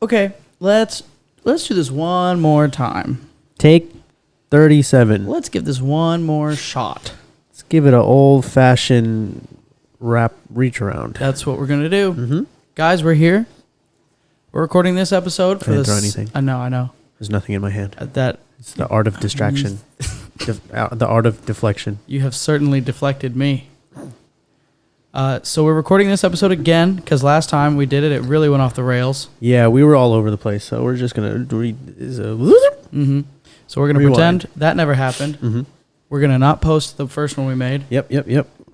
Okay, let's do this one more time. Take 37. Let's give this one more shot. Let's give it an old-fashioned reach around. That's what we're gonna do, Mm-hmm. guys. We're here. We're recording this episode for I didn't this. throw anything. I know. There's nothing in my hand. That It's the art of distraction. The art of deflection. you have certainly deflected me. So we're recording this episode again because last time we did it, it really went off the rails. Yeah, we were all over the place, so we're just gonna read. Mm-hmm. So we're gonna Rewind. pretend that never happened. Mm-hmm. We're gonna not post the first one we made. Yep. And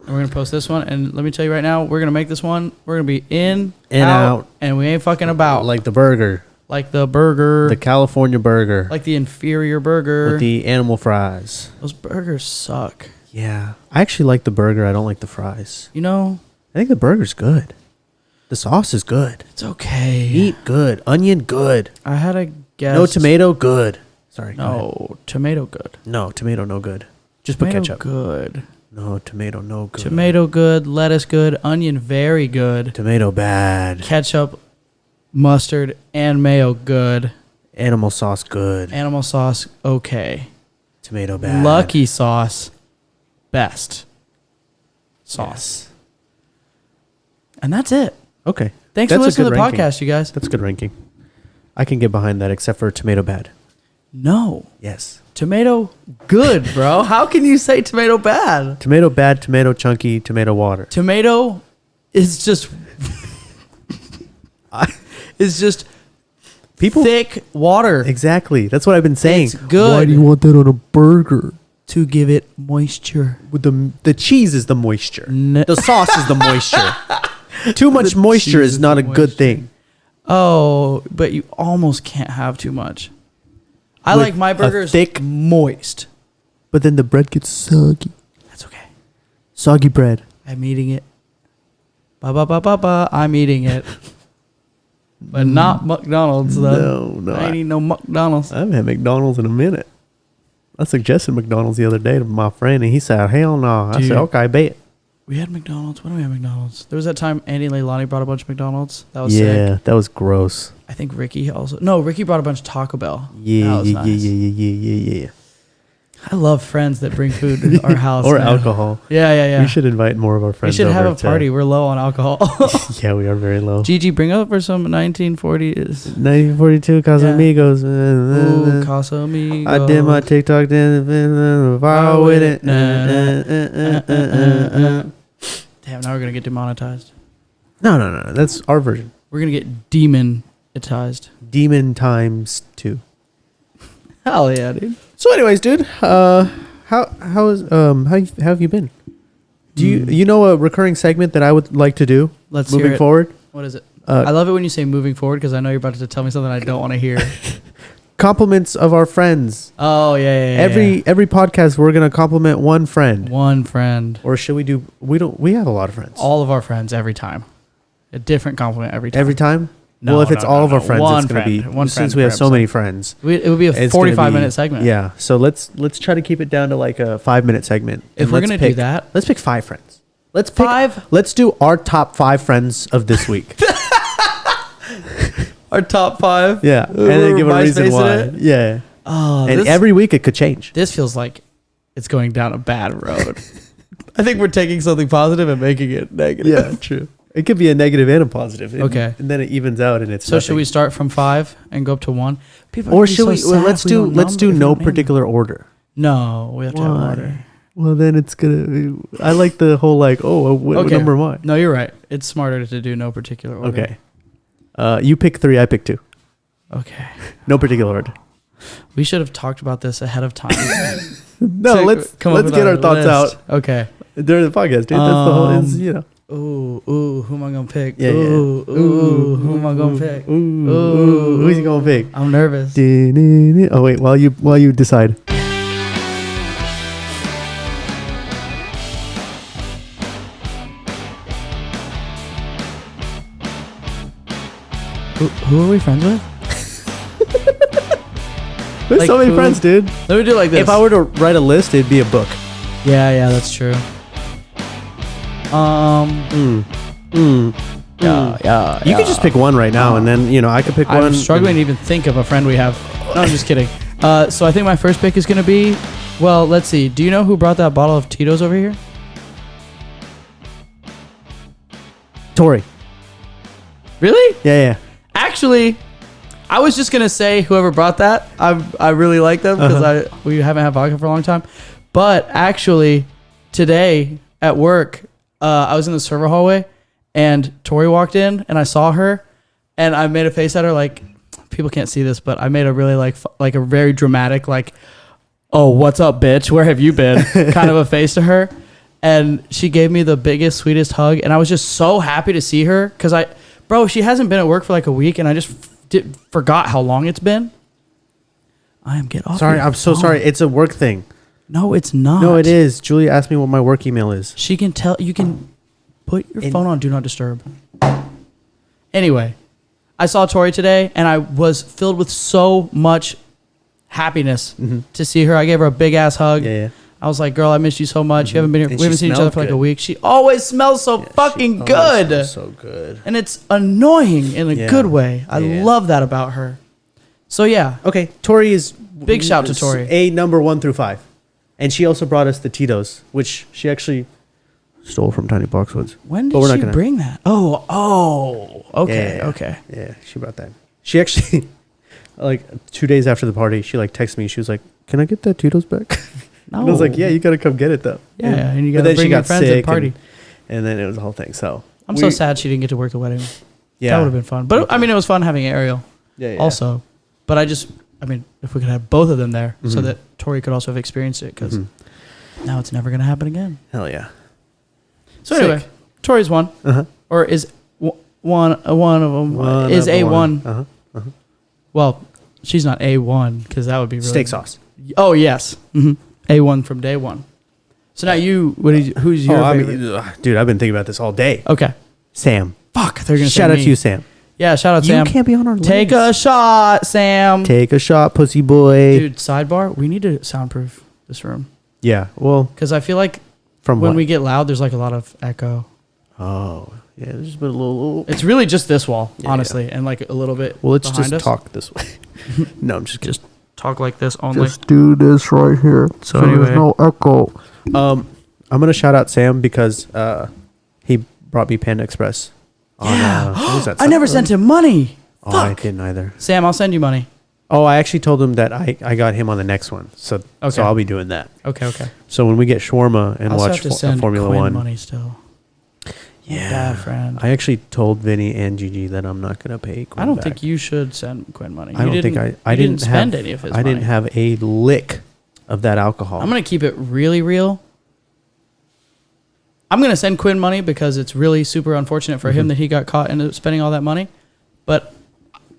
we're gonna post this one, and let me tell you right now, we're gonna make this one. We're gonna be in And out. and we ain't fucking about. Like the burger, Like the burger, the California burger, like the inferior burger. with the animal fries. Those burgers suck. Yeah, I actually like the burger. I don't like the fries. You know, I think the burger's good. The sauce is good. it's okay. Meat good. Onion good. I had a guess. No tomato good. Sorry. go ahead. No tomato good. No tomato no good. Just put Tomato ketchup. good. No tomato no good. Tomato good. Lettuce good. Onion very good. Tomato bad. Ketchup, mustard, and mayo good. Animal sauce good. Animal sauce okay. Tomato bad. Lucky sauce best sauce. Yes. And that's it. Okay. Thanks That's for a listening to good the ranking. podcast, you guys. That's a good ranking. I can get behind that except for tomato bad. No. Yes. Tomato good, bro. How can you say tomato bad? Tomato bad, tomato chunky, tomato water. Tomato is just People thick water Exactly. That's what I've been saying. It's good. Why do you want that on a burger? to give it moisture. With the cheese is the moisture. No. The sauce is the moisture. Too much The moisture cheese is not the a good moisture. thing. Oh, but you almost can't have too much. I With like my a burgers thick- moist. But then the bread gets soggy. That's okay. Soggy bread. I'm eating it. Ba. I'm eating it. But not McDonald's, though. No. I ain't eating no McDonald's. I haven't had McDonald's in a minute. I suggested McDonald's the other day to my friend, and he said, hell no. I Dude. said, okay, bet. We had McDonald's. When did we have McDonald's? There was that time Andy and Leilani brought a bunch of McDonald's. That was sick. That was gross. I think Ricky also. No, Ricky brought a bunch of Taco Bell. Yeah, That was yeah, nice. yeah. I love friends that bring food to our house. Or man. alcohol. Yeah. We should invite more of our We friends should have over a party. We're low on alcohol. Yeah, we are very low. Gigi, bring over some 1940s. 1942 Casamigos. Ooh, Casamigos. I did my TikTok dance viral with it. Damn, now we're going to get demonetized. No. That's our version. We're going to get demonetized. Demon times 2. Hell yeah, dude. So, anyways, dude, how have you been? Do you know a recurring segment that I would like to do Let's hear moving it. forward? What is it? I love it when you say moving forward because I know you're about to tell me something I don't want to hear. Compliments of our friends. Oh, yeah. Every podcast we're gonna compliment one friend. One friend. Or should we do? We have a lot of friends. All of our friends every time. A different compliment every time. Every time. No, well, if it's no, all no, of our no. friends, One it's gonna friend. be One since friend we have per so many episode. friends. It would be a It's gonna 45-minute segment. Yeah. So let's try to keep it down to like a 5-minute segment. If And we're let's gonna do pick- that- let's pick 5 friends. Let's pick 5? Let's do our top 5 friends of this week. Our top 5. Yeah, and then give a MySpace reason in why. it? Yeah, Oh, and this, every week it could change. this feels like it's going down a bad road. I think we're taking something positive and making it negative. Yeah, true. It could be a negative and a positive. Okay. and then it evens out, and it's So should nothing. we start from 5 and go up to 1? People are Or gonna be should so we? Well, sad let's if we do don't let's do number- if we no don't name particular order. them. No, we have to have an order. Well, then it's gonna. I like the whole like. Oh, what Okay. number am I? No, you're right. It's smarter to do no particular order. Okay. You pick 3. I pick 2. Okay. No particular order. We should have talked about this ahead of time. No, To let's come up let's with get our thoughts list. out Okay. during the podcast, dude. That's the whole. It's, you know. Ooh, who am I gonna pick? Yeah, ooh, who am I gonna pick? Ooh, who's you gonna pick? I'm nervous. Oh wait, while you decide. Who are we friends with? There's Like so many who- friends, dude. Let me do it like this. If I were to write a list, it'd be a book. Yeah, that's true. Yeah. You could just pick one right now, and then I could pick one. I'm struggling to even think of a friend we have. No, I'm just kidding. So I think my first pick is going to be, well, let's see. Do you know who brought that bottle of Tito's over here? Tori. Really? Yeah. Actually, I was just going to say whoever brought that. I really like them because we haven't had vodka for a long time. But actually, today at work, I was in the server hallway and Tori walked in and I saw her and I made a face at her like, people can't see this, but I made a really like a very dramatic like, oh, what's up, bitch? Where have you been? kind of a face to her. And she gave me the biggest, sweetest hug. And I was just so happy to see her because she hasn't been at work for like a week and I just forgot how long it's been. Get off. Sorry, I'm so sorry. It's a work thing. No, it's not. No, it is. Julia asked me what my work email is. She can tell. You can put your phone on Do Not Disturb. Anyway, I saw Tori today, and I was filled with so much happiness to see her. I gave her a big ass hug. Yeah. I was like, "Girl, I missed you so much. You haven't been here. And We haven't she seen each other smelled for like a good. week. She always smells so fucking good, So good. and it's annoying in a Yeah. good way. I Yeah. love that about her. So yeah, Okay, Tori is Big shout to Tori. A number 1 through 5, and she also brought us the Tito's, which she actually stole from Tiny Boxwoods. when But we're did not she gonna- bring that? Oh, okay, Yeah. okay. Yeah, she brought that. She actually, like 2 days after the party, she like texted me. She was like, "Can I get that Tito's back?" No, And I was like, "Yeah, you gotta come get it though." Yeah, and you But gotta then bring she your got friends sick and party. and then it was the whole thing. So I'm so sad she didn't get to work the wedding. Yeah, That would have been fun. But I mean, it was fun having Ariel Yeah. also. But I mean, if we could have both of them there so that Tori could also have experienced it because now it's never going to happen again. Hell yeah. So Sick. anyway, Tori's one. Uh-huh. Or is one of them is A1. Uh-huh. Well, she's not A1 because that would be really... Steak sauce. Oh, yes. A1 from day one. So now who's your favorite? Dude, I've been thinking about this all day. Okay. Sam. Fuck, they're going to Shout out to you, Sam. Yeah, shout out Sam. You can't be on our Take list. a shot, Sam. Take a shot, pussy boy. Dude, sidebar, we need to soundproof this room. Yeah, well, Because I feel like from when what? we get loud, there's like a lot of echo. Oh, yeah, there's just been a little. It's really just this wall, Yeah, honestly, and like a little bit Well, let's behind just us. talk this way. No, I'm just kidding. Just talk like this only. Just do this right here. So anyway. there's no echo. I'm gonna shout out Sam because he brought me Panda Express. Yeah. What was that? I never sent him money. Oh, I Fuck. didn't either. Sam, I'll send you money. Oh, I actually told him that I got him on the next one, so Okay. I'll be doing that. Okay. So when we get shawarma and I also watch have to send Formula Quinn One, money still. yeah, Bad friend. I actually told Vinny and Gigi that I'm not gonna pay. Quinn I don't back. think you should send Quinn money. I don't think I you didn't spend have, any of his I money. didn't have a lick of that alcohol. I'm gonna keep it really real. I'm gonna send Quinn money because it's really super unfortunate for him that he got caught into spending all that money. But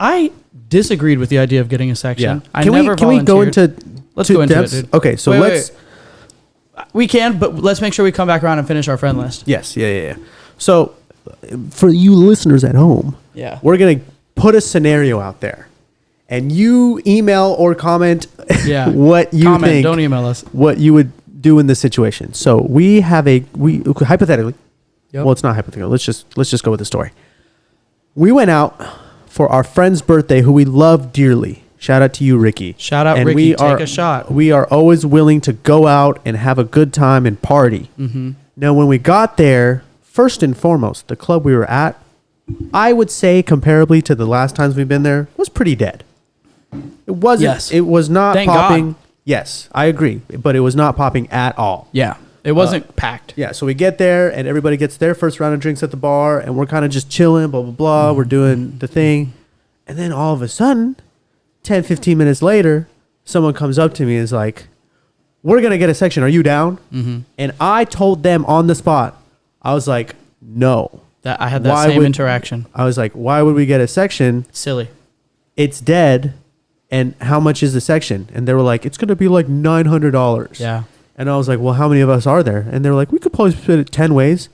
I disagreed with the idea of getting a section. I Can never we go volunteered. into Let's to go into depths? it, dude. Okay, so Wait, let's. We can, but let's make sure we come back around and finish our friend list. Yes, yeah. So, for you listeners at home, Yeah. we're gonna put a scenario out there, and you email or comment Yeah. what you Comment. think, Don't email us. what you would do in this situation. So we hypothetically. Yep. Well, it's not hypothetical. Let's just go with the story. We went out for our friend's birthday, who we love dearly. Shout out to you, Ricky. Shout out And Ricky. we Take are- a shot. We are always willing to go out and have a good time and party. Mm-hmm. Now, when we got there, first and foremost, the club we were at, I would say, comparably to the last times we've been there, was pretty dead. It wasn't. Yes. It was not Thank popping. God. Yes, I agree, but it was not popping at all. Yeah. It wasn't packed. Yeah, so we get there and everybody gets their first round of drinks at the bar, and we're kind of just chilling, blah, blah, blah. We're doing the thing. And then all of a sudden, 10, 15 minutes later, someone comes up to me and is like, "We're going to get a section. Are you down?" Mm-hmm. And I told them on the spot, I was like, no. That I had that Why same would- interaction. I was like, why would we get a section? Silly. It's dead. And how much is the section? And they were like, it's going to be like $900. Yeah. And I was like, well, how many of us are there? And they were like, we could probably split it 10 ways.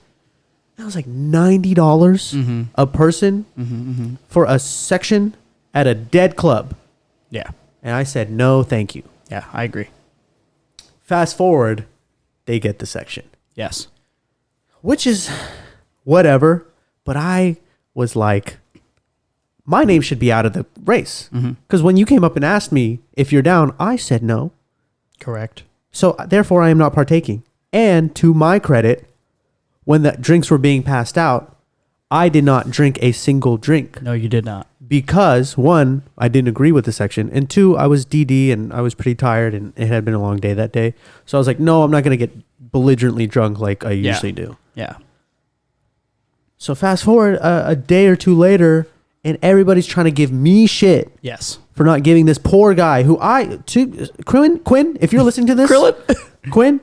And I was like, $90 Mm-hmm. a person Mm-hmm. Mm-hmm. for a section at a dead club. Yeah. And I said, no, thank you. Yeah. I agree. Fast forward, they get the section, Yes. which is whatever. But I was like, my name should be out of the race. Mm-hmm. Because when you came up and asked me if you're down, I said no. Correct. So therefore, I am not partaking. And to my credit, when the drinks were being passed out, I did not drink a single drink. No, you did not. Because one, I didn't agree with the section, and two, I was DD and I was pretty tired, and it had been a long day that day. So I was like, no, I'm not going to get belligerently drunk like I usually do. Yeah. So fast forward a day or two later, and everybody's trying to give me shit Yes. for not giving this poor guy who Quinn, if you're listening to this, Quinn,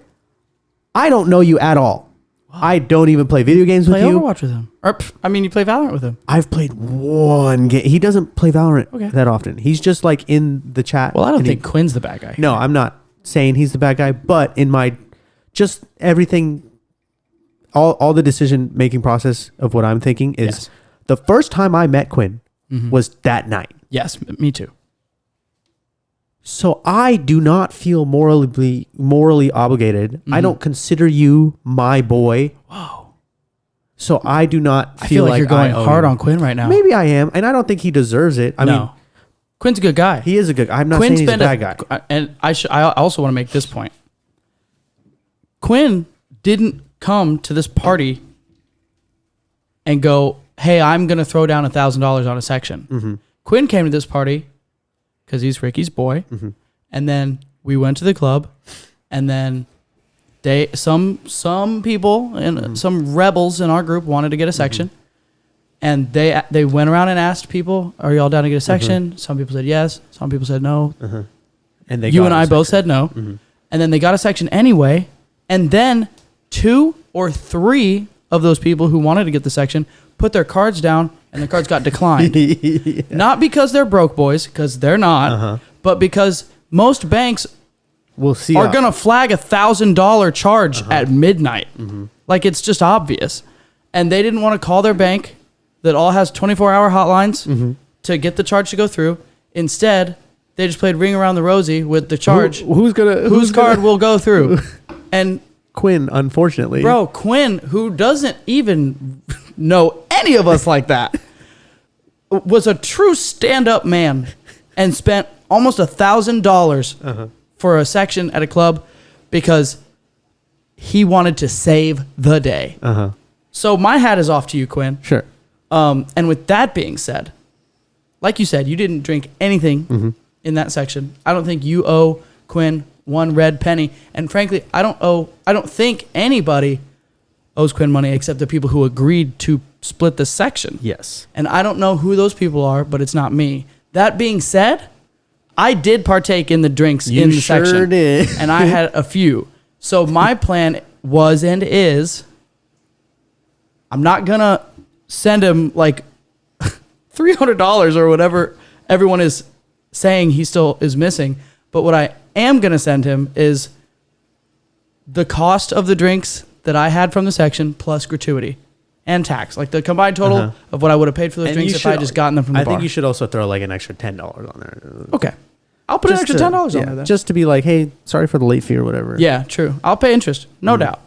I don't know you at all. I don't even play video games with Play you. Overwatch with him. Or, you play Valorant with him. I've played one game. He doesn't play Valorant Okay. that often. He's just like in the chat. Well, I don't and think Quinn's the bad guy. No, I'm not saying he's the bad guy, but in my just everything, all the decision making process of what I'm thinking is Yes. the first time I met Quinn Mhm. was that night. Yes, me too. So I do not feel morally obligated. I don't consider you my boy. Whoa. So I do not I feel like you're going I owe hard you. on Quinn right now. Maybe I am, and I don't think he deserves it. I no. mean, Quinn's a good guy. he is a good. I'm not saying he's a bad guy. And I also want to make this point. Quinn didn't come to this party and go, "Hey, I'm going to throw down $1,000 on a section." Mm-hmm. Quinn came to this party because he's Ricky's boy, Mm-hmm. and then we went to the club, and then some people and Mm-hmm. some rebels in our group wanted to get a section. And they went around and asked people, "Are y'all down to get a section?" Some people said yes. Some people said no. And they You got and a I both section. said no. And then they got a section anyway. And then 2 or 3 of those people who wanted to get the section put their cards down, and the cards got declined. Not because they're broke boys, because they're not, but because most banks We'll see. are going to flag $1,000 charge at midnight. Like, it's just obvious. And they didn't want to call their bank that all has 24-hour hotlines to get the charge to go through. Instead, they just played Ring Around the Rosie with the charge. Who's gonna? Whose card will go through? And, Quinn, unfortunately. bro, Quinn, who doesn't even know any of us like that, was a true stand-up man and spent almost $1,000 for a section at a club because he wanted to save the day. So my hat is off to you, Quinn. Sure. And with that being said, like you said, you didn't drink anything in that section. I don't think you owe Quinn one red penny. And frankly, I don't think anybody owes Quinn money except the people who agreed to split the section. Yes. And I don't know who those people are, but it's not me. That being said, I did partake in the drinks in the sure section. did. And I had a few. So my plan was and is, I'm not going to send him like $300 or whatever everyone is saying he still is missing. But what I am going to send him is the cost of the drinks that I had from the section plus gratuity and tax. Like the combined total of what I would have paid for those And drinks you if I had should- just gotten them from the I bar. think you should also throw like an extra $10 on there. Okay. I'll put an extra $10 on there then. Just to be like, hey, sorry for the late fee or whatever. Yeah, true. I'll pay interest, no doubt.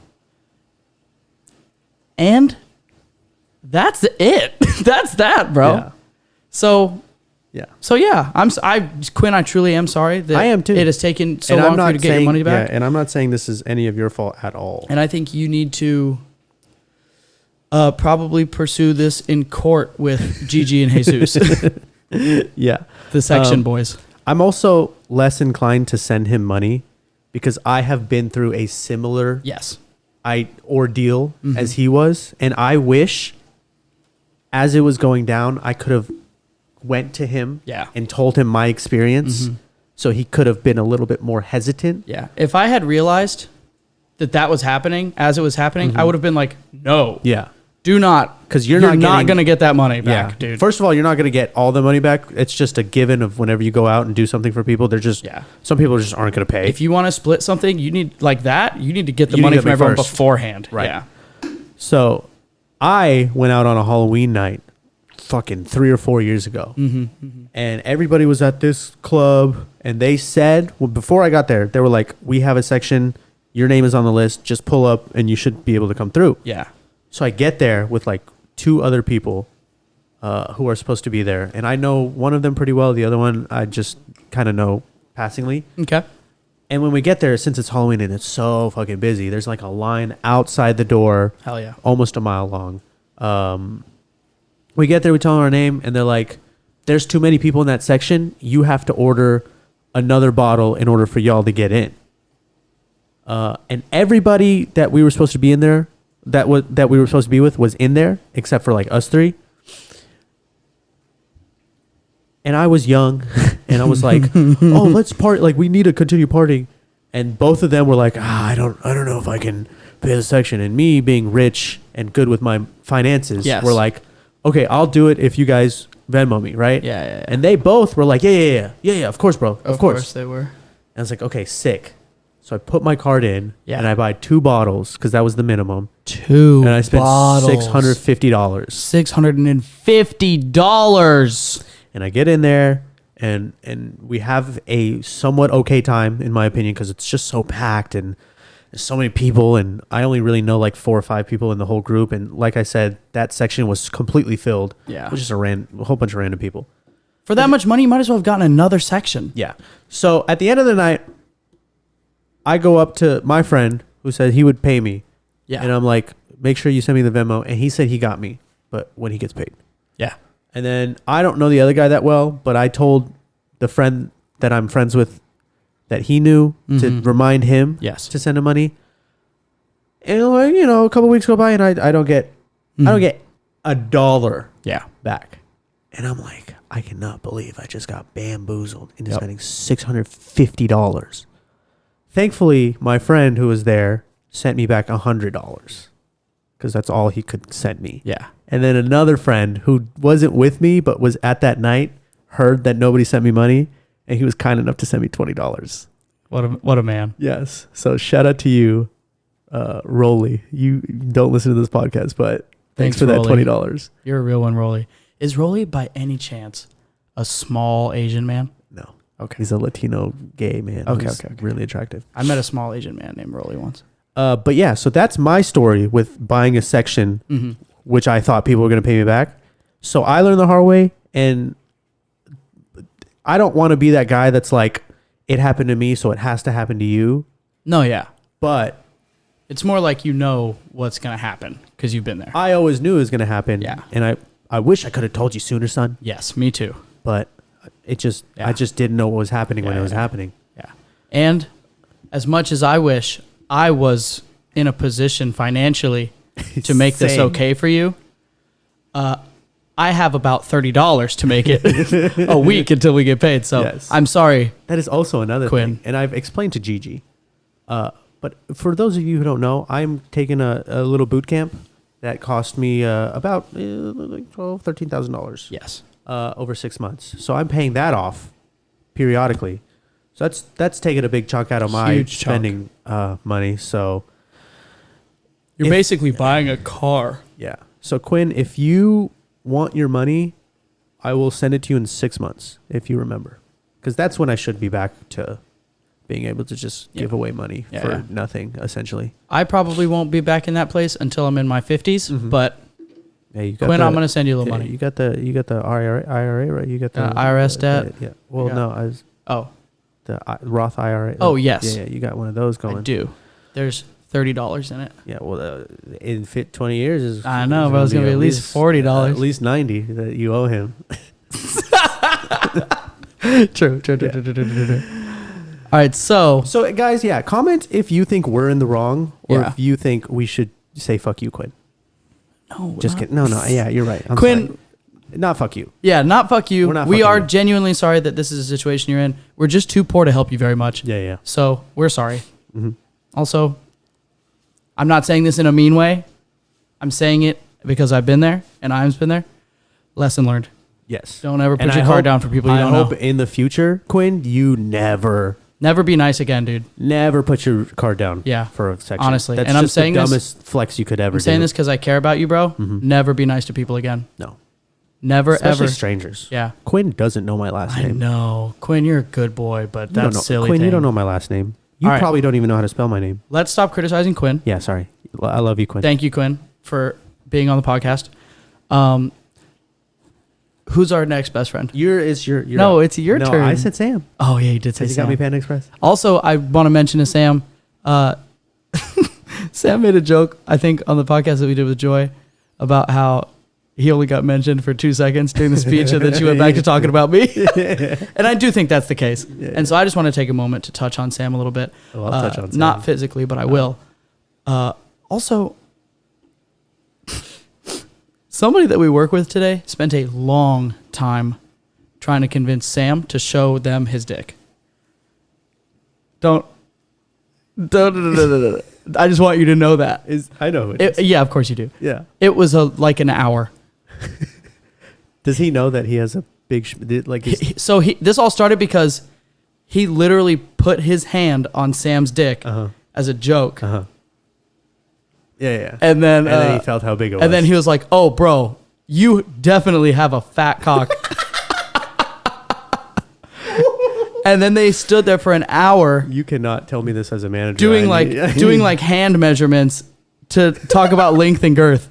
And that's it. That's that, bro. Yeah. So Yeah. yeah, Quinn, I truly am sorry that I am too. it has taken so And long I'm for not you to get your money back. Yeah, and I'm not saying this is any of your fault at all. And I think you need to probably pursue this in court with Gigi and Jesus, Yeah. the section boys. I'm also less inclined to send him money because I have been through a similar Yes. ordeal as he was, and I wish as it was going down I could have went to him Yeah. and told him my experience so he could have been a little bit more hesitant. Yeah. If I had realized that was happening as it was happening, I would have been like, no. Yeah. Do not. 'Cause you're not not getting- going to get that money back, dude. First of all, you're not going to get all the money back. It's just a given of whenever you go out and do something for people, they're just Yeah. some people just aren't going to pay. If you want to split something, you need like that. You need to get the You need money to from get me everyone first. beforehand. Right. Yeah. So I went out on a Halloween night fucking 3 or 4 years ago. And everybody was at this club and they said, well, before I got there, they were like, we have a section, your name is on the list, just pull up and you should be able to come through. Yeah. So I get there with like 2 other people who are supposed to be there, and I know one of them pretty well. The other one I just kind of know passingly. Okay. And when we get there, since it's Halloween and it's so fucking busy, there's like a line outside the door, Hell yeah. almost a mile long. We get there, we tell them our name, and they're like, "There's too many people in that section. You have to order another bottle in order for y'all to get in." And everybody that we were supposed to be in there, that we were supposed to be with, was in there except for like us three. And I was young, and I was like, "Oh, let's party! Like, we need to continue partying." And both of them were like, "I don't know if I can pay the section." And me, being rich and good with my finances, Yes. were like, "Okay, I'll do it if you guys Venmo me, right?" Yeah. And they both were like, "Yeah, of course, bro, of course." they were. And I was like, "Okay, sick." So I put my card in, Yeah. and I buy 2 bottles because that was the minimum, 2 and I spent bottles. $650. $650. And I get in there, and we have a somewhat okay time, in my opinion, because it's just so packed and there's so many people, and I only really know like 4 or 5 people in the whole group. And like I said, that section was completely filled. Yeah. It was just a whole bunch of random people. For that much money, you might as well have gotten another section. Yeah. So at the end of the night, I go up to my friend who said he would pay me. Yeah. And I'm like, "Make sure you send me the Venmo." And he said he got me, but when he gets paid. Yeah. And then I don't know the other guy that well, but I told the friend that I'm friends with that he knew to remind him Yes. to send him money. And like, a couple weeks go by and I don't get $1 Yeah. back. And I'm like, I cannot believe I just got bamboozled into spending $650. Thankfully, my friend who was there sent me back $100 because that's all he could send me. Yeah. And then another friend who wasn't with me but was at that night heard that nobody sent me money, and he was kind enough to send me $20. What a man. Yes. So shout out to you, Rolly. You don't listen to this podcast, but thanks for that Rolly. $20. You're a real one, Rolly. Is Rolly by any chance a small Asian man? No. Okay. He's a Latino gay man. Okay, who's okay. Really attractive. I met a small Asian man named Rolly once. But yeah, so that's my story with buying a section, which I thought people were going to pay me back. So I learned the hard way, and I don't want to be that guy that's like, it happened to me, so it has to happen to you. No, yeah. But It's more like you know what's going to happen because you've been there. I always knew it was going to happen. Yeah. And I wish I could have told you sooner, son. Yes, me too. But I just didn't know what was happening when it was happening. Yeah. And as much as I wish I was in a position financially to make this Same. okay for you, I have about $30 to make it a week until we get paid. So Yes. I'm sorry. That is also another Quinn. thing. And I've explained to Gigi. But for those of you who don't know, I'm taking a little boot camp that cost me about like $12,000, $13,000 Yes. over 6 months. So I'm paying that off periodically. So that's taking a big chunk out of my Huge chunk. spending money. So You're basically buying a car. yeah. So Quinn, if you want your money, I will send it to you in 6 months if you remember, because that's when I should be back to being able to just give away money for nothing, essentially. I probably won't be back in that place until I'm in my 50s, but Yeah, you got Quinn, I'm going to send you a little yeah, money. You got the IRA, right? You got the IRS debt? Yeah. Well, Yeah. no, I was Oh, the Roth IRA. Oh, yes. Yeah, you got one of those going. I do. There's $30 in it. Yeah, well, in 20 years is. I know, but it's gonna be at least $40. At least 90 that you owe him. True. All right, so So, guys, yeah, comment if you think we're in the wrong, or Yeah. if you think we should say "fuck you, Quinn." no, Just kidding. No. Yeah, you're right. I'm Quinn. sorry. Not fuck you. Yeah, not fuck you. We're not We fucking are you. genuinely sorry that this is a situation you're in. We're just too poor to help you very much. Yeah. So we're sorry. Mm-hmm. Also, I'm not saying this in a mean way. I'm saying it because I've been there and I've been there. Lesson learned. Yes. Don't ever put And your I card hope- down for people you I don't hope know. in the future, Quinn, you never Never be nice again, dude. put your card down. Yeah. For a section. Honestly. That's And I'm just saying the this- dumbest flex you could ever I'm saying do. this because I care about you, bro. Never be nice to people again. No. Never, Especially ever. strangers. Yeah. Quinn doesn't know my last I name. know. Quinn, you're a good boy, but You don't that's know. silly. Quinn, you thing. don't know my last name. You All right. probably don't even know how to spell my name. Let's stop criticizing Quinn. Yeah, sorry. I love you, Quinn. Thank you, Quinn, for being on the podcast. Who's our next best friend? It's your No, it's your turn. I said Sam. Oh yeah, you did say Because you got Sam. me Panda Express. Also, I want to mention to Sam. Sam made a joke, I think, on the podcast that we did with Joy about how he only got mentioned for 2 seconds during the speech, and then she went back to talking about me. And I do think that's the case. And so I just want to take a moment to touch on Sam a little bit. Oh, I'll touch on Sam. Not physically, but I will. Also, somebody that we work with today spent a long time trying to convince Sam to show them his dick. Don't. I just want you to know that. I know who it is. Yeah, of course you do. Yeah. It was like an hour. Does he know that he has a big This all started because he literally put his hand on Sam's dick as a joke. Yeah. And then he felt how big it was. And then he was like, "Oh, bro, you definitely have a fat cock." And then they stood there for an hour You cannot tell me this as a manager. doing like hand measurements to talk about length and girth.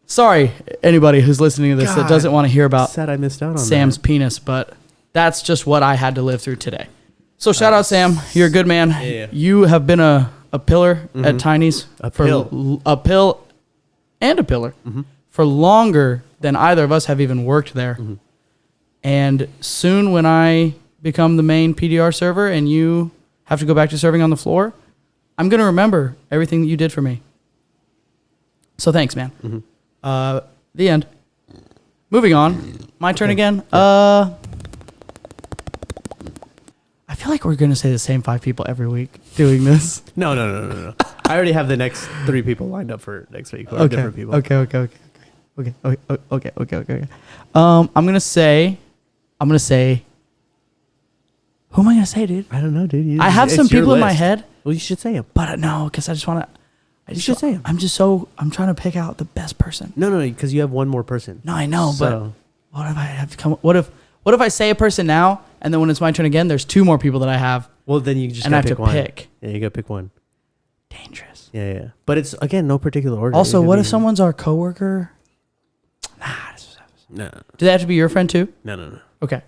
Sorry, anybody who's listening to this that God, doesn't want to hear about Sad I missed out on Sam's penis, but that's just what I had to live through today. So shout out, Sam. You're a good man. Yeah. You have been a pillar at Tiny's. A pill and a pillar for longer than either of us have even worked there. And soon when I become the main PDR server and you have to go back to serving on the floor, I'm going to remember everything that you did for me. So thanks, man. The end. Moving on. My turn again. I feel like we're going to say the same 5 people every week doing this. No. I already have the next 3 people lined up for next week. Who are different people. Okay. I'm going to say, who am I going to say, dude? I don't know, dude. I have some people in my head, Well, you should say them. but no, because I just want to. You should say 'em. I'm trying to pick out the best person. No, because you have one more person. No, I know, So- but what if I have to come? What if I say a person now, and then when it's my turn again, there's 2 more people that I have, Well, then you just and I gotta have pick to one. pick. Yeah, you gotta pick one. Dangerous. Yeah. But it's, again, no particular order. Also, It could what be- if someone's our coworker? No. Do they have to be your friend too? No. Okay.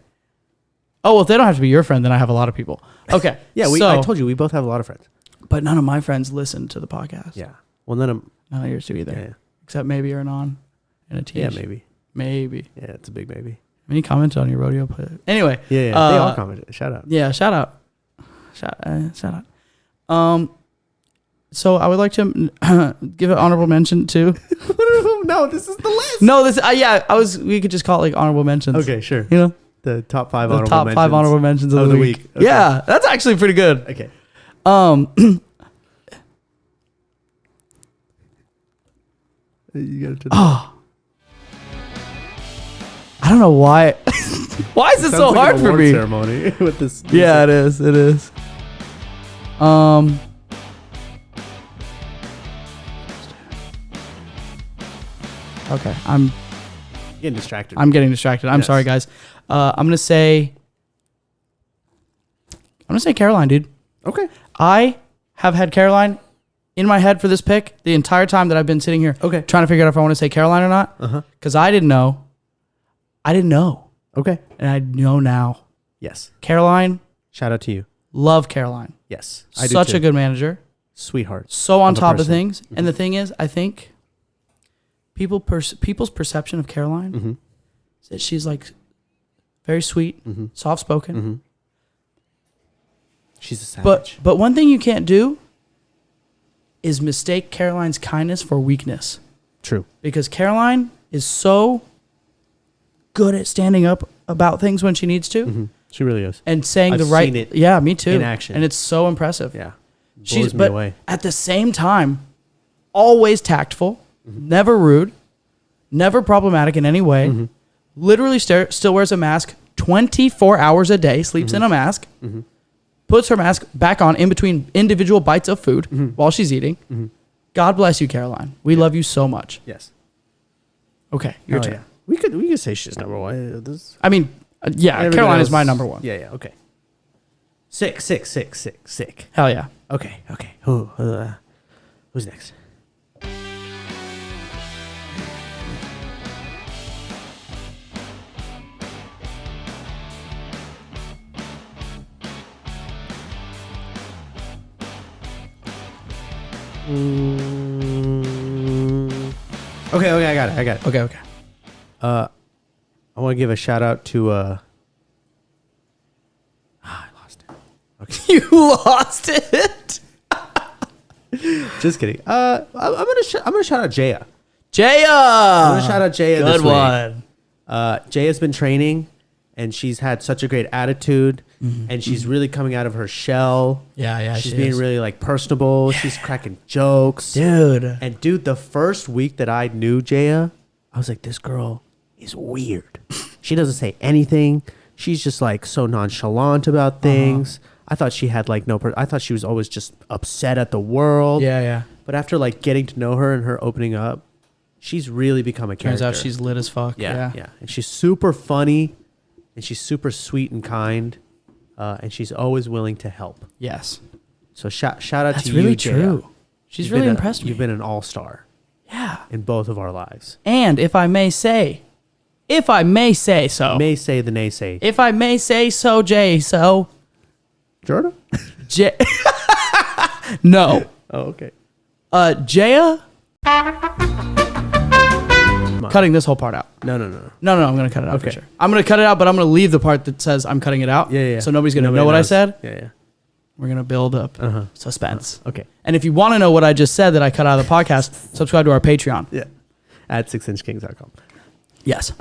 Oh, well, if they don't have to be your friend, then I have a lot of people. Okay. Yeah, I told you, we both have a lot of friends. But none of my friends listen to the podcast. Yeah. Well, none of None of yours do either. Yeah. Except maybe Ernan and a T. Yeah, maybe. Maybe. Yeah, it's a big maybe. Any comments on your rodeo play? Anyway. Yeah. They all commented. Shout out. Yeah, shout out. Shout out. So I would like to give an honorable mention to. No, this is the list. No, we could just call it like honorable mentions. Okay, sure. You know, The top 5 the honorable top mentions. 5 honorable mentions of the week. Okay. Yeah, that's actually pretty good. Okay. You gotta I don't know why. Why is this so Sounds like hard an for award me? ceremony with this. Yeah, it is. It is. Okay, I'm Getting distracted. getting distracted. I'm Yes. sorry, guys. I'm gonna say Caroline, dude. Okay. I have had Caroline in my head for this pick the entire time that I've been sitting here Okay. trying to figure out if I want to say Caroline or not. Because I didn't know. Okay. And I know now. Yes. Caroline, Shout out to you. love Caroline. Yes. I do Such too. a good manager. Sweetheart. So on Of a top of person. things. And the thing is, I think people's perception of Caroline is that she's like very sweet, soft spoken. She's a savage. But one thing you can't do is mistake Caroline's kindness for weakness. True. Because Caroline is so good at standing up about things when she needs to She really is. and saying I've the right. seen it yeah, me too. in action. And it's so impressive. Yeah. She's Blows me but away. at the same time, always tactful, never rude, never problematic in any way. Literally still wears a mask 24 hours a day, sleeps in a mask, puts her mask back on in between individual bites of food while she's eating. God bless you, Caroline. We love you so much. Yes. Okay, your turn. Yeah. We could say she's number 1. I mean, Everybody Caroline else- is my number 1. Yeah. Okay. Sick. Hell yeah. Okay. Who's next? Okay, I got it. Okay. I want to give a shout out to. I lost it. Okay, You lost it. just kidding. I'm gonna shout out Jaya. Jaya. I'm gonna shout out Jaya. Good this week. one. Jaya's been training, and she's had such a great attitude, and she's really coming out of her shell. Yeah. She's she being is. really like personable. She's cracking jokes. Dude. And dude, the first week that I knew Jaya, I was like, this girl is weird. She doesn't say anything. She's just like so nonchalant about things. I thought she had like I thought she was always just upset at the world. Yeah. But after like getting to know her and her opening up, she's really become a Turns character. out she's lit as fuck. yeah. And she's super funny, and she's super sweet and kind, and she's always willing to help. Yes. So shout out That's to really you, Jaya. true. She's really impressed me. You've been an all-star Yeah. in both of our lives. And if I may say so. May say the naysay. If I may say so, Jay. So. Jordan? Jay. No. Oh, okay. Jaya. Cutting this whole part out. No. No, I'm gonna cut it out for Okay. sure. I'm gonna cut it out, but I'm gonna leave the part that says I'm cutting it out. Yeah. So nobody's gonna Nobody know what I knows. said. Yeah. We're gonna build up Uh-huh. suspense. Okay. And if you want to know what I just said that I cut out of the podcast, subscribe to our Patreon. Yeah. At 6inchkings.com. Yes.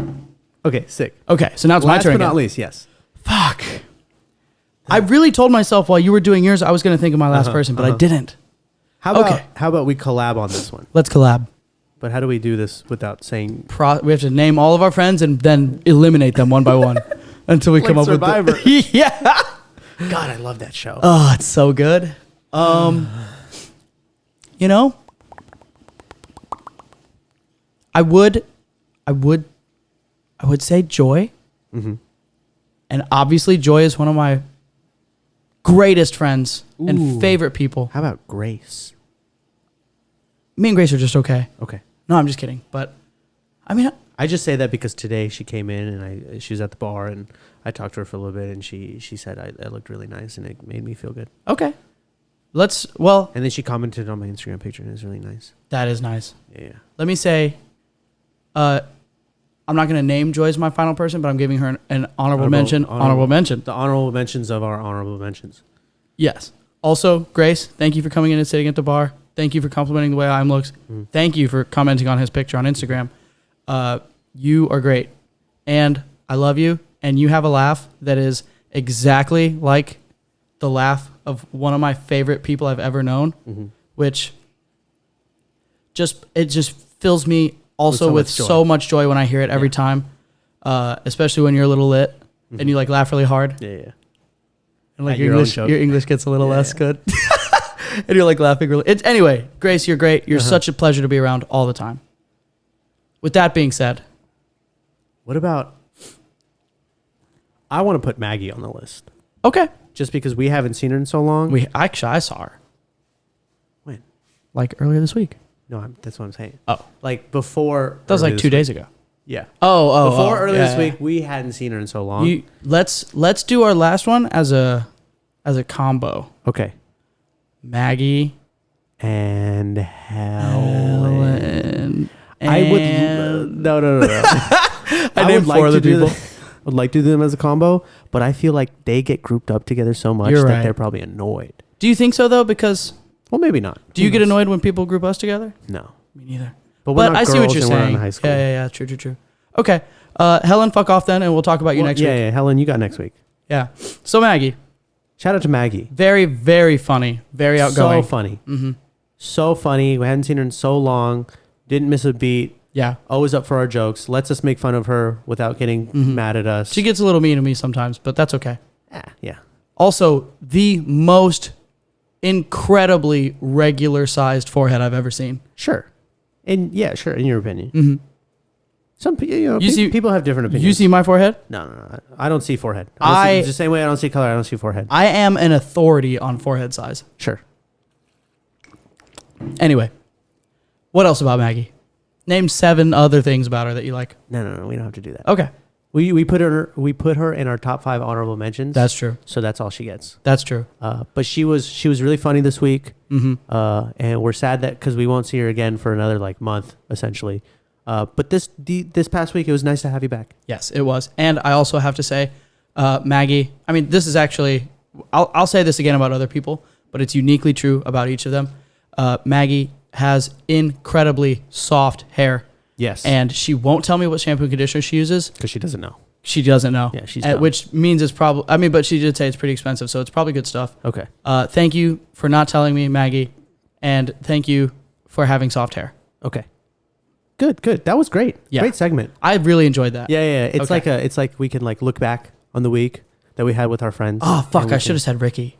Okay, sick. Okay, so now it's my Last turn. but not again. least, yes. Fuck. I really told myself while you were doing yours I was gonna think of my last person, but I didn't. How about Okay. how about we collab on this one? Let's collab. But how do we do this without saying We have to name all of our friends and then eliminate them one by one until we come Like up Survivor. with the yeah. God, I love that show. Oh, it's so good. You know, I would say Joy. Mm-hmm. And obviously Joy is one of my greatest friends Ooh. and favorite people. How about Grace? Me and Grace are just okay. Okay. No, I'm just kidding. But I mean, I just say that because today she came in and she was at the bar and I talked to her for a little bit and she said I looked really nice and it made me feel good. okay. And then she commented on my Instagram picture and it was really nice. That is nice. Yeah. Let me say, I'm not going to name Joy as my final person, but I'm giving her an honorable mention. Honorable mention. The honorable mentions of our honorable mentions. Yes. Also, Grace, thank you for coming in and sitting at the bar. Thank you for complimenting the way I'm looks. Thank you for commenting on his picture on Instagram. You are great. And I love you. And you have a laugh that is exactly like the laugh of one of my favorite people I've ever known, which just fills me also with so much joy when I hear it every time, especially when you're a little lit and you like laugh really hard. Yeah. And like At your your own English joke. gets a little Yeah. less good. And you're like laughing really. Anyway, Grace, you're great. You're such a pleasure to be around all the time. With that being said, What about? I want to put Maggie on the list okay. just because we haven't seen her in so long. I saw her When? like earlier this week. No, that's what I'm saying. Oh, Like before. that was like early 2 this days week. ago. Yeah. Oh, Before earlier yeah, this yeah. week, we hadn't seen her in so long. Let's do our last one as a combo. Okay. Maggie, And Helen. Helen. I would. and- No. I named four other people. Would like to do them as a combo, but I feel like they get grouped up together so much You're that right. they're probably annoyed. Do you think so though? Because Well, maybe not. do you Who get knows? annoyed when people group us together? No. Me neither. But we're But not I see what girls you're and we're not saying. in high school. Yeah. True. Okay. Helen, fuck off then, and we'll talk about you next week. Yeah. Helen, you got next week. Yeah. So Maggie, Shout out to Maggie. very, very funny, very outgoing. So funny. Mm-hmm. So funny. We hadn't seen her in so long. Didn't miss a beat. Yeah. Always up for our jokes. Lets us make fun of her without getting mad at us. She gets a little mean to me sometimes, but that's okay. Yeah. Also, the most incredibly regular sized forehead I've ever seen. Sure. And yeah, sure. In your opinion. Mm-hmm. Some You see- people have different opinions. You see my forehead? No. I don't see forehead. I- the same way I don't see color. I don't see forehead. I am an authority on forehead size. Sure. Anyway, what else about Maggie? Name 7 other things about her that you like. No. We don't have to do that. Okay. We put her in our top 5 honorable mentions. That's true. So that's all she gets. That's true. But she was really funny this week. Mm-hmm. And we're sad that because we won't see her again for another like month essentially. But this past week it was nice to have you back. Yes, it was. And I also have to say, Maggie, I mean, this is actually, I'll say this again about other people, but it's uniquely true about each of them. Maggie has incredibly soft hair. Yes. And she won't tell me what shampoo and conditioner she uses. Because she doesn't know. She doesn't know. Yeah, she's dumb. which means it's probably, I mean, but she did say it's pretty expensive, so it's probably good stuff. Okay. Thank you for not telling me, Maggie. And thank you for having soft hair. Okay. Good. That was great. Yeah. Great segment. I really enjoyed that. Yeah. It's Okay. it's like we can like look back on the week that we had with our friends. Oh, fuck. and we I should have said Ricky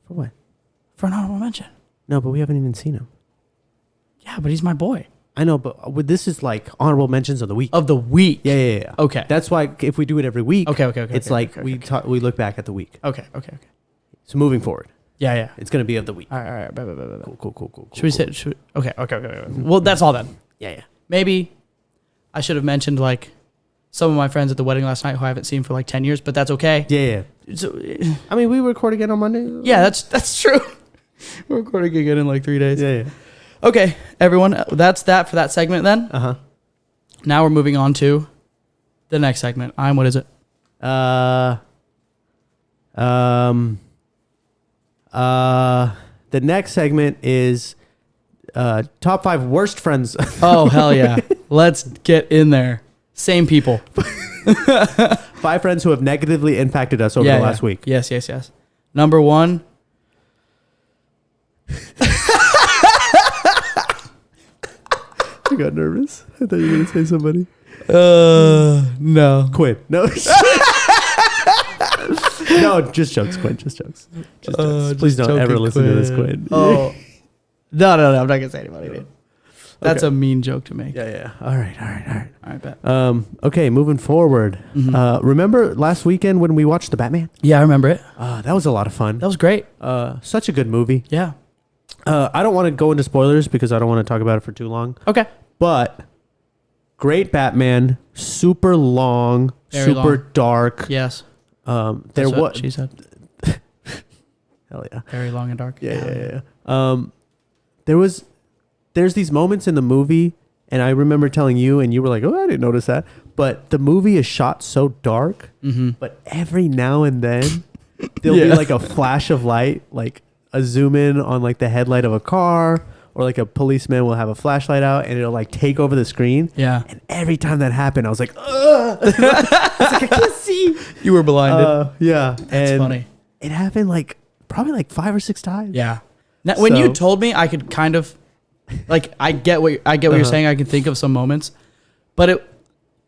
For what? for an honorable mention. No, but we haven't even seen him. Yeah, but he's my boy. I know, but this is like honorable mentions of the week. Of the week. Yeah. Okay. That's why if we do it every week, Okay. it's okay, like okay, we look back at the week. Okay. So moving forward, Yeah. it's gonna be of the week. All right. Bet. Cool. Should we say? Okay. Well, that's all then. Yeah. Maybe I should have mentioned like some of my friends at the wedding last night who I haven't seen for like 10 years, but that's okay. Yeah. So, I mean, we record again on Monday. yeah, that's true. We're recording again in like 3 days. Yeah. Okay, everyone, that's that for that segment then. Uh huh. Now we're moving on to the next segment. What is it? The next segment is top 5 worst friends. Oh, hell yeah. Let's get in there. Same people. 5 friends who have negatively impacted us over the last week. Yes. Number 1. I got nervous. I thought you were gonna say somebody. No. Quinn. No. No, just jokes, Quinn. Just jokes. Please don't ever listen to this, Quinn. Oh. No. I'm not going to say anybody, dude. That's a mean joke to make. Yeah. All right. All right, bet. Okay, moving forward. Mhm. Remember last weekend when we watched The Batman? Yeah, I remember it. That was a lot of fun. That was great. Such a good movie. Yeah. I don't want to go into spoilers because I don't want to talk about it for too long. Okay. But great Batman, super long, Very super long. dark. Yes. There That's what was she said. hell yeah. Very long and dark. Yeah. There's these moments in the movie, and I remember telling you, and you were like, "Oh, I didn't notice that." But the movie is shot so dark. Mm-hmm. But every now and then, there'll be Yeah. like a flash of light, like a zoom in on like the headlight of a car, or like a policeman will have a flashlight out, and it'll like take over the screen. Yeah. And every time that happened, I was like, "Ugh!" I can't see. You were blinded. Yeah, That's and funny. It happened like probably like 5 or 6 times. Yeah. Now, when you So- told me, I could kind of, like, I get what you're Uh-huh. saying. I can think of some moments, but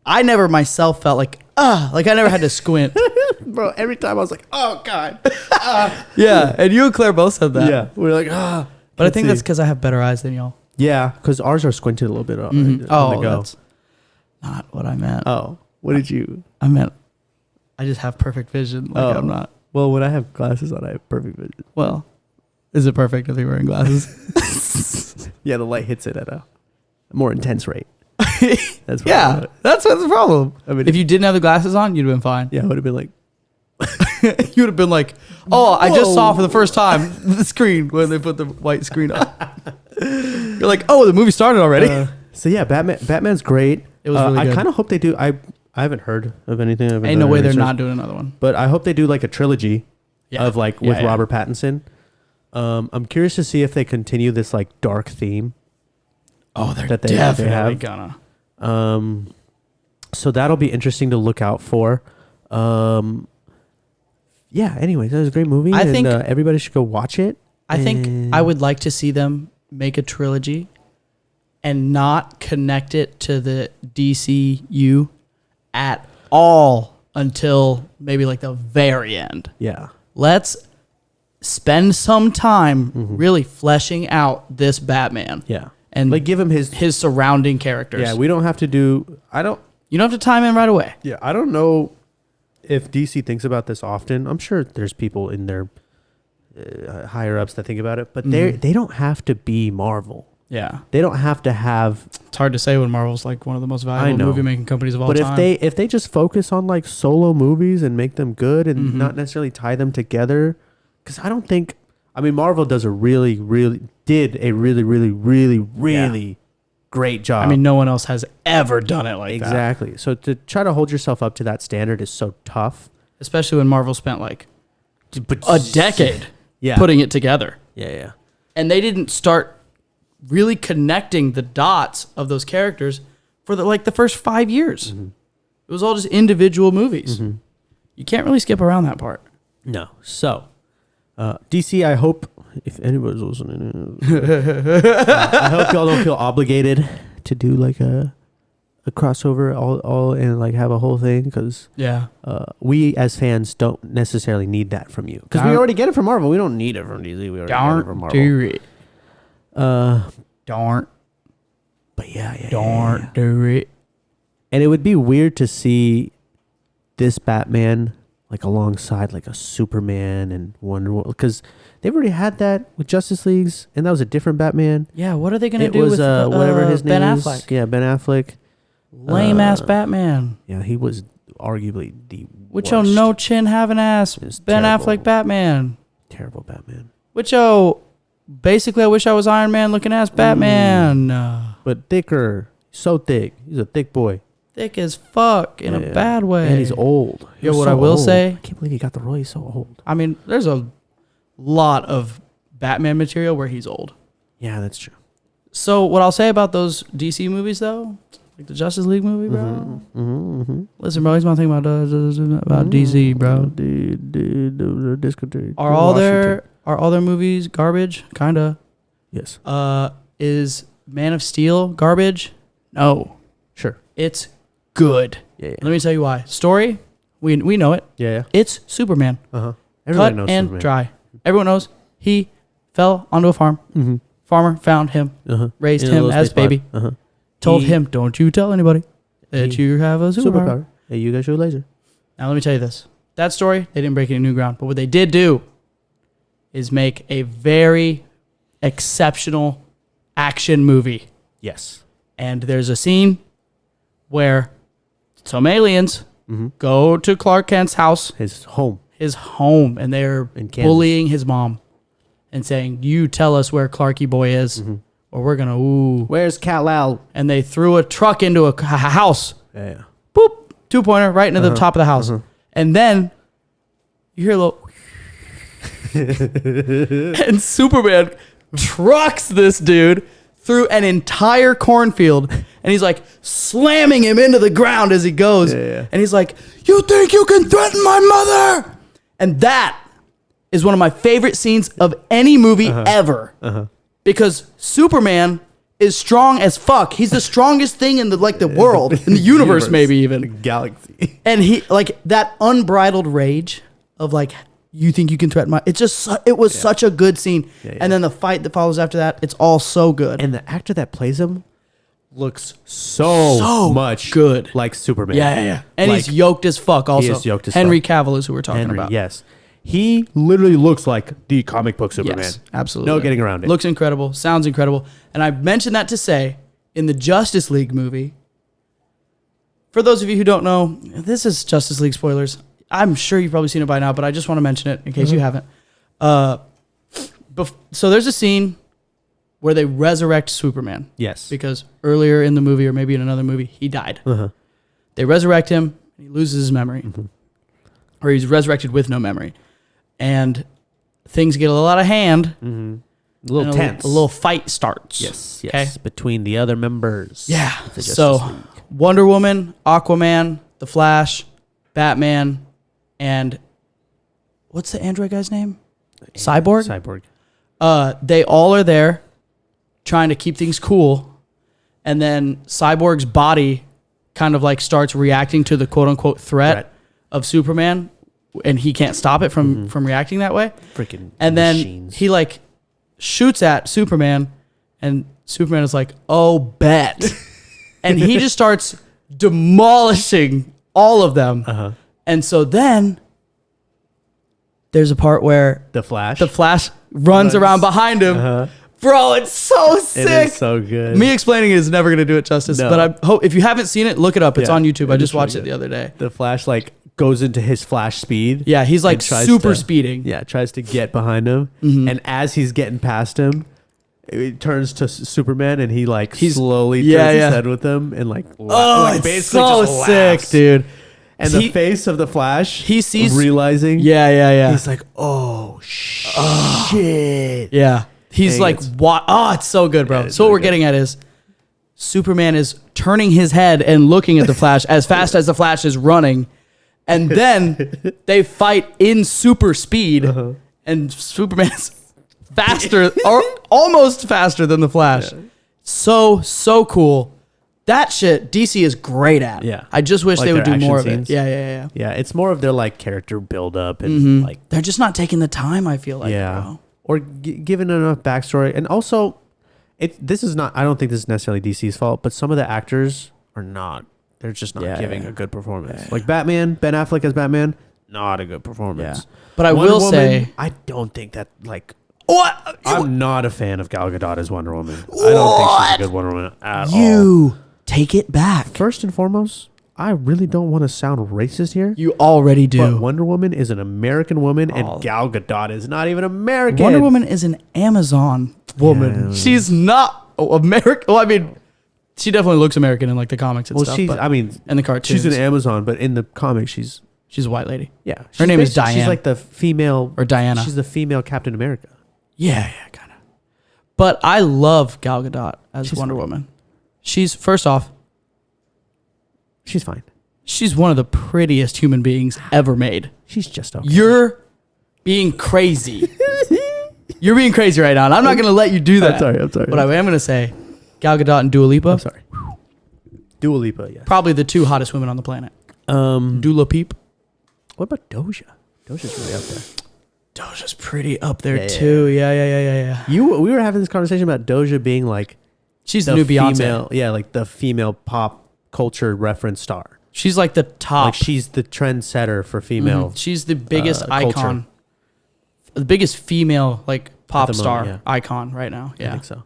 I never myself felt like like I never had to squint. Bro, every time I was like, "Oh God." Yeah, and you and Claire both said that. Yeah, we're like, "Ah." but I can't think see. that's because I have better eyes than y'all. Yeah, because ours are squinted a little bit on, Mhm. on the Oh, go. that's not what I meant. Oh, what did you? I meant I just have perfect vision. Like Oh. I'm not. Well, when I have glasses on, I have perfect vision. Well, is it perfect if you're wearing glasses? Yeah, the light hits it at a more intense rate. That's Yeah, that's the problem. I mean, If you didn't have the glasses on, you'd have been fine. yeah, it would have been like, You would have been like, oh, I just Whoa. saw for the first time the screen when they put the white screen up. You're like, oh, the movie started already. so yeah, Batman's great. It was really I good. kind of hope they do. I haven't heard of anything. Ain't no way they're not doing another one. But I hope they do like a trilogy of like with Yeah. Robert Pattinson. I'm curious to see if they continue this like dark theme. Oh, they're that they definitely have. gonna. So that'll be interesting to look out for. Yeah. Anyways, that was a great movie. I and, think- everybody should go watch it. I think And- I would like to see them make a trilogy and not connect it to the DCU at all until maybe like the very end. Yeah. Let's spend some time Mhm. really fleshing out this Batman Yeah. and Like give him his. his surrounding characters. Yeah. We don't have to do. You don't have to time in right away. Yeah. I don't know if DC thinks about this often. I'm sure there's people in their higher ups that think about it, but Mhm. they don't have to be Marvel. Yeah. They don't have to have. It's hard to say when Marvel's like one of the most valuable know. movie making companies of all But time. if they just focus on like solo movies and make them good and not necessarily tie them together, because I don't think. I mean, Marvel does a really great job. I mean, no one else has ever done it like that. exactly. So to try to hold yourself up to that standard is so tough. Especially when Marvel spent like a decade Yeah. putting it together. Yeah. And they didn't start really connecting the dots of those characters for the first 5 years. It was all just individual movies. You can't really skip around that part. No. So, DC, I hope if anybody's listening, I hope y'all don't feel obligated to do like a crossover all and like have a whole thing because Yeah. we as fans don't necessarily need that from you because we Darn- already get it from Marvel. We don't need it from DC. We already get it from Darn Marvel. do it. Uh, Darn. but yeah. Darn do it. And it would be weird to see this Batman like alongside like a Superman and Wonder Woman because they've already had that with Justice Leagues and that was a different Batman. Yeah, what are they going to It do was with whatever his name Ben is. Affleck? Yeah, Ben Affleck. Lame ass Batman. Yeah, he was arguably the Which worst. no chin having ass It's Ben terrible. Affleck Batman. Terrible Batman. Which basically I wish I was Iron Man looking ass Batman. But thicker. So thick. He's a thick boy. Thick as fuck in a Yeah. bad way. And he's old. Yo, He's what so I will old. say- I can't believe he got the role. He's so old. I mean, there's a lot of Batman material where he's old. Yeah, that's true. So what I'll say about those DC movies though, like the Justice League movie, bro. Listen, bro, he's not thinking about DC, bro. The discotheque. Are all their movies garbage? Kinda. Yes. Is Man of Steel garbage? No, Sure. it's good. Yeah. Let me tell you why. Story, we know it. Yeah. It's Superman. Uh-huh. Everybody Cut knows and Superman. dry. Everyone knows he fell onto a farm. Mm-hmm. Farmer found him, Uh-huh. raised In a him little as space pod. baby, Uh-huh. told He- him, "Don't you tell anybody that he- you have a superpower." Hey, you guys shoot a laser. Now let me tell you this: that story, they didn't break any new ground, but what they did do is make a very exceptional action movie. Yes. And there's a scene where some aliens go to Clark Kent's house, His home. his home, and they're In Kansas. bullying his mom and saying, "You tell us where Clarky Boy is, or we're gonna ooh." Where's Kal-El? And they threw a truck into a house. Yeah. Boop, 2-pointer right into the top of the house, and then you hear a little, and Superman trucks this dude through an entire cornfield, and he's like slamming him into the ground as he goes, and he's like, "You think you can threaten my mother?" And that is one of my favorite scenes of any movie ever, because Superman is strong as fuck. He's the strongest thing in the world, in the universe, maybe even. Galaxy. And he that unbridled rage of you think you can threaten my. It's just it was such a good scene, Yeah. and then the fight that follows after that, it's all so good. And the actor that plays him looks so much good. like Superman. yeah. And he's yoked as fuck. Also, is yoked as Henry fuck. Cavill is who we're talking Henry, about. yes. He literally looks like the comic book Superman. Yes, absolutely. No getting around it. Looks incredible. Sounds incredible. And I mentioned that to say, in the Justice League movie, for those of you who don't know, this is Justice League spoilers. I'm sure you've probably seen it by now, but I just want to mention it in case you haven't. So there's a scene where they resurrect Superman. Yes. Because earlier in the movie, or maybe in another movie, he died. Uh-huh. They resurrect him, and he loses his memory. Or he's resurrected with no memory. And things get a little out of hand. A little and tense. A little fight starts. Yes. Okay? Between the other members. Yeah. of the Justice So League. Wonder Woman, Aquaman, The Flash, Batman, and what's the android guy's name? Cyborg? Cyborg. They all are there trying to keep things cool. And then Cyborg's body kind of starts reacting to the quote unquote threat of Superman, and he can't stop it from reacting that way. Freaking And then machines. he shoots at Superman, and Superman is like, "Oh, bet," and he just starts demolishing all of them. And so then there's a part where The Flash. the Flash runs around behind him, Bro, it's so It sick. is so good. Me explaining it is never gonna do it justice. No. But I hope if you haven't seen it, look it up. It's Yeah, on YouTube. I it just is really watched it good. the other day. The Flash like goes into his Flash speed. Yeah, he's like and tries super to- speeding. Yeah, tries to get behind him, Mhm. and as he's getting past him, it turns to Superman, and he like He's- slowly yeah, turns yeah. his head with him, and like, Oh, like it's basically so just sick, laughs. dude. And He- the face of the Flash, he sees- realizing, Yeah. he's like, oh shit. Yeah. He's Dang, like, it's- what? Oh, it's so good, bro. Yeah, it's So what really we're good. getting at is Superman is turning his head and looking at the Flash as fast as the Flash is running. And then they fight in super speed. Uh-huh. And Superman's faster, or almost faster than the Flash. So cool. That shit DC is great at. Yeah. I just wish Like they would their do more of action it. scenes? Yeah. Yeah, it's more of their like character build up and Mhm. like They're just not taking the time, I feel like, bro. or given enough backstory, and also this is not. I don't think this is necessarily DC's fault, but some of the actors are not. They're just not Yeah, giving yeah. a good performance. Yeah, Like Batman, Ben Affleck as Batman, not a good Yeah. performance. But I Wonder will Woman, say, I don't think that like. what? I'm not a fan of Gal Gadot as Wonder Woman. I don't think she's a good Wonder Woman at all. You take it back. First and foremost, I really don't want to sound racist here. You already do. But Wonder Woman is an American woman, Oh. and Gal Gadot is not even American. Wonder Woman is an Amazon woman. Yeah. She's not American. Well, I mean, she definitely looks American in like the comics and Well, stuff. she's. but- I mean, and the cartoons. she's an Amazon, but in the comics, she's She's a white lady. yeah. Her name is She's Diane. like the female Or Diana. She's the female Captain America. Yeah, kind of. But I love Gal Gadot as She's Wonder fine. Woman. She's, first off, She's fine. she's one of the prettiest human beings ever made. She's just okay. You're being crazy. You're being crazy right now, and I'm not going to let you do that. I'm sorry. But I am going to say Gal Gadot and Dua Lipa, I'm sorry. Dua Lipa, yes. probably the two hottest women on the planet. Dua Peep. What about Doja? Doja's really up there. Doja's pretty up there Yeah, yeah, too. Yeah. We were having this conversation about Doja being like She's the new Beyonce. female, like the female pop culture reference star. She's like the top. Like she's the trendsetter for female. Mhm. She's the biggest culture. icon, the biggest female like pop the star moment, icon right now. I Yeah, think so.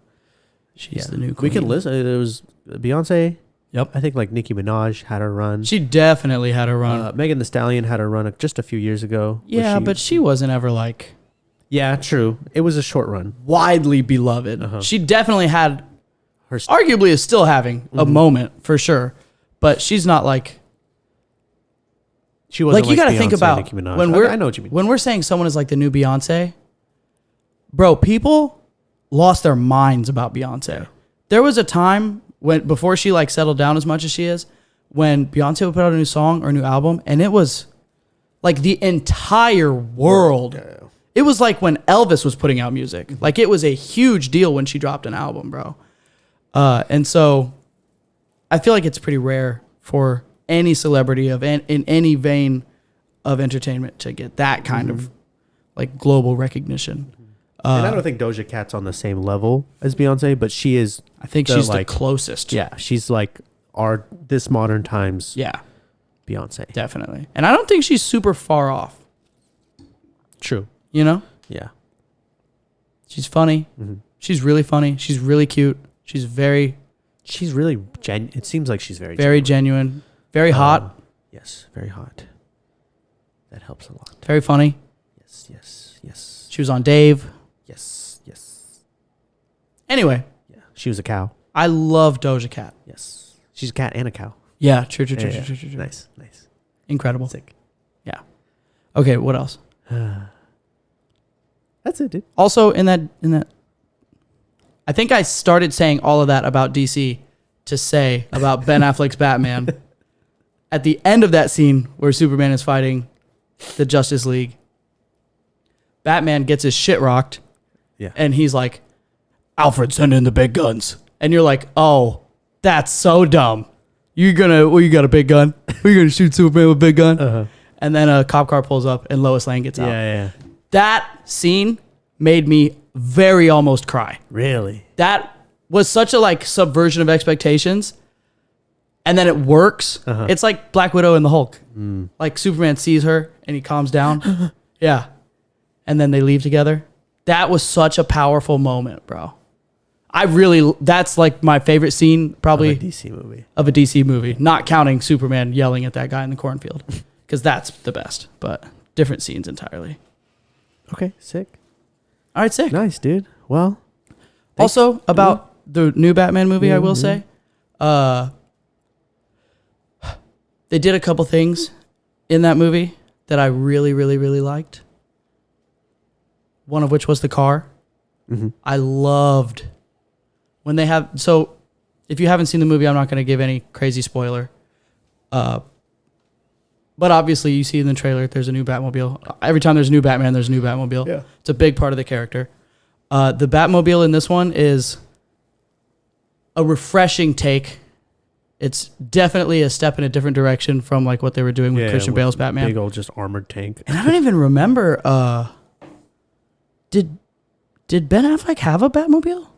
she's Yeah. the new We queen. could listen. There was Beyonce. Yep, I think like Nicki Minaj had her run. she definitely had a run. Megan Thee Stallion had her run just a few years ago. Yeah, but she wasn't ever like yeah, true. It was a short run. widely beloved. Uh-huh. She definitely had, Her arguably is still having a Mhm. moment for sure, but she's not like she wasn't like you got to Beyonce, think about Nicki Minaj. when Okay, we're I know what you mean. when we're saying someone is like the new Beyonce, bro. People lost their minds about Beyonce. There was a time when before she like settled down as much as she is, when Beyonce would put out a new song or a new album, and it was like the entire world. It was like when Elvis was putting out music. Like it was a huge deal when she dropped an album, bro. And so I feel like it's pretty rare for any celebrity in any vein of entertainment to get that kind of like global recognition. And I don't think Doja Cat's on the same level as Beyonce, but she is. I think the, she's like, the closest. Yeah, she's like our this modern times Yeah, Beyonce. definitely. And I don't think she's super far off. True. You know? Yeah. She's funny. Mhm. She's really funny. She's really cute. She's very, She's really it seems like she's very very genuine. Very hot. Yes, very hot. That helps a lot. Very funny. Yes. She was on Dave. Yes. Anyway, Yeah. She was a cow. I love Doja Cat. Yes. She's a cat and a cow. Yeah, true. Yeah. Nice. Incredible. Sick. Yeah. Okay, what else? That's it, dude. Also in that I think I started saying all of that about DC to say about Ben Affleck's Batman at the end of that scene where Superman is fighting the Justice League. Batman gets his shit rocked. Yeah. And he's like, Alfred, send in the big guns. And you're like, oh, that's so dumb. You got a big gun? Are you gonna shoot Superman with a big gun? Uh-huh. And then a cop car pulls up and Lois Lane gets out. Yeah. That scene made me very almost cry. Really? That was such a like subversion of expectations. And then it works. Uh-huh. It's like Black Widow and the Hulk. Like Superman sees her and he calms down. Yeah. And then they leave together. That was such a powerful moment, bro. That's like my favorite scene probably Of a DC movie. of a DC movie, not counting Superman yelling at that guy in the cornfield, because that's the best, but different scenes entirely. Okay, sick. All right, sick. Nice, dude. Well, Also, about the new Batman movie, I will say, they did a couple things in that movie that I really, really, really liked. One of which was the car. I loved when they have. So, if you haven't seen the movie, I'm not going to give any crazy spoiler. But obviously, you see in the trailer, there's a new Batmobile. Every time there's a new Batman, there's a new Batmobile. Yeah. It's a big part of the character. The Batmobile in this one is a refreshing take. It's definitely a step in a different direction from like what they were doing with Christian Bale's Batman. Big old just armored tank. And I don't even remember. Did Ben Affleck have a Batmobile?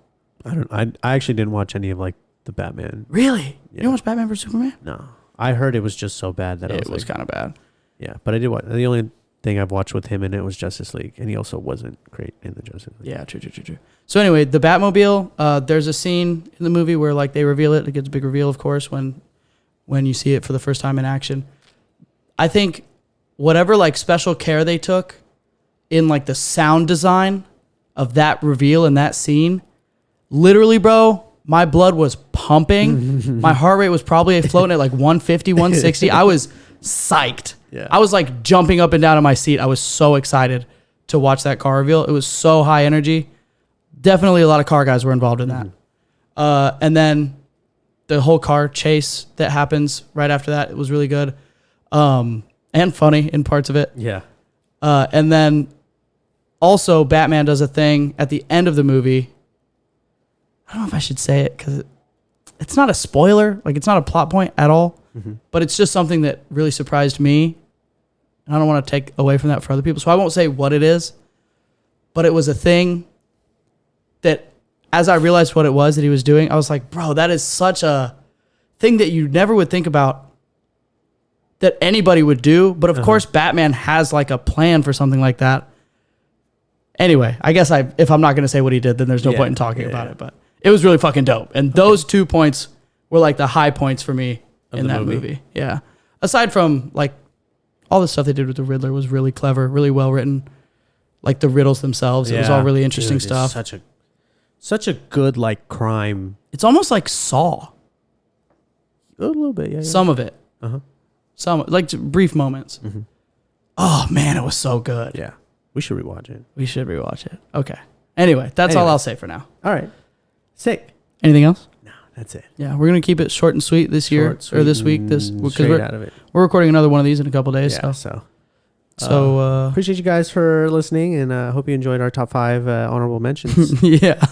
I actually didn't watch any of like the Batman. Really? You Yeah. didn't watch Batman vs Superman? No, I heard it was just so bad that It was kind of bad. yeah. But I did watch. The only thing I've watched with him in it was Justice League, and he also wasn't great in the Justice League. Yeah, true. So anyway, the Batmobile. There's a scene in the movie where like they reveal it. It gets a big reveal, of course, when you see it for the first time in action. I think whatever like special care they took in like the sound design of that reveal in that scene, literally, bro, my blood was pumping. My heart rate was probably floating at like 150, 160. I was psyched. Yeah. I was like jumping up and down in my seat. I was so excited to watch that car reveal. It was so high energy. Definitely a lot of car guys were involved in that. And then the whole car chase that happens right after that, it was really good. And funny in parts of it. Yeah. And then also Batman does a thing at the end of the movie. I don't know if I should say it because it's not a spoiler. Like it's not a plot point at all, but it's just something that really surprised me. And I don't want to take away from that for other people. So I won't say what it is, but it was a thing that as I realized what it was that he was doing, I was like, bro, that is such a thing that you never would think about that anybody would do. But of course, Batman has like a plan for something like that. Anyway, I guess if I'm not going to say what he did, then there's no point in talking about it. But it was really fucking dope. And those 2 points were like the high points for me in that movie. Yeah. Aside from like all the stuff they did with the Riddler was really clever, really well written. Like the riddles themselves. It was all really interesting stuff. Such a good like crime. It's almost like Saw. A little bit, yeah. Some of it. Some like brief moments. Oh man, it was so good. Yeah. We should rewatch it. We should rewatch it. Okay. Anyway, that's all I'll say for now. All right. Sick. Anything else? No, that's it. Yeah, we're gonna keep it short and sweet this year or this week. Because straight out of it. we're recording another one of these in a couple days. Yeah. So Appreciate you guys for listening, and hope you enjoyed our top 5 honorable mentions. yeah.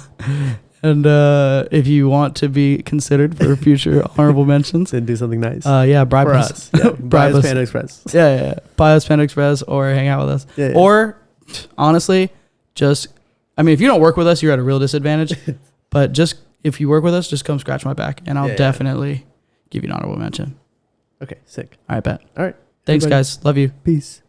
And if you want to be considered for future honorable mentions, Then do something nice. bribe for us. us. Yeah. Bribe Bribe us. Panda Express. Yeah. Buy us Panda Express or hang out with us. Yeah. Or honestly, I mean, if you don't work with us, you're at a real disadvantage. But just if you work with us, just come scratch my back, and I'll definitely give you an honorable mention. Okay, sick. All right, bet. All right. Thanks, Everybody. guys. Love you. Peace.